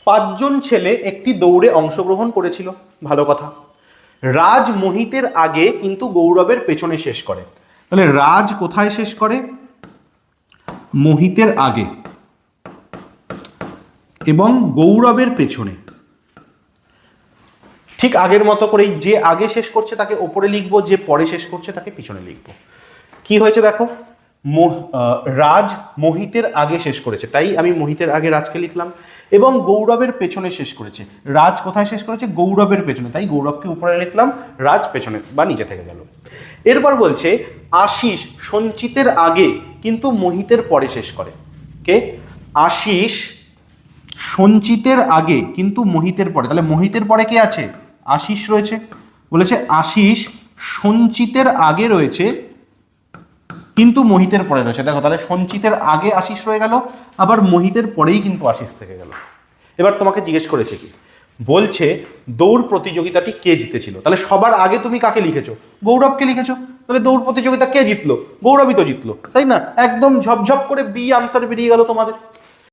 পাঁচজন ছেলে একটি দৌড়ে অংশগ্রহণ করেছিল, ভালো কথা। রাজ মোহিতের আগে কিন্তু গৌরবের পেছনে শেষ করে। তাহলে রাজ কোথায় শেষ করে? মোহিতের আগে এবং গৌরবের পেছনে। ঠিক আগের মতো করেই যে আগে শেষ করছে তাকে ওপরে লিখবো, যে পরে শেষ করছে তাকে পিছনে লিখবো। কি হয়েছে দেখো, রাজ মোহিতের আগে শেষ করেছে, তাই আমি মোহিতের আগে রাজকে লিখলাম, এবং গৌরবের পেছনে শেষ করেছে। রাজ কোথায় শেষ করেছে? গৌরবের পেছনে, তাই গৌরবকে উপরে লিখলাম, রাজ পেছনে বা নিচে থেকে গেল। এরপর বলছে আশিস সঞ্চিতের আগে কিন্তু মোহিতের পরে শেষ করে। কে? আশিস সঞ্চিতের আগে কিন্তু মোহিতের পরে। তাহলে মোহিতের পরে কে আছে? আশিস রয়েছে। বলেছে আশিস সঞ্চিতের আগে রয়েছে কিন্তু মোহিতের পরে রয়েছে। দেখো, তাহলে সঞ্চিতের আগে আশিস রয়ে গেল, আবার মোহিতের পরেই কিন্তু আশিস থেকে গেল। এবার তোমাকে জিজ্ঞেস করেছে কি, বলছে দৌড় প্রতিযোগিতাটি কে জিতেছিল। তাহলে সবার আগে তুমি কাকে লিখেছো? গৌরবকে লিখেছো। তাহলে দৌড় প্রতিযোগিতা কে জিতলো? গৌরবই তো জিতলো, তাই না? একদম ঝপঝপ করে বি আনসার বেরিয়ে গেল তোমাদের।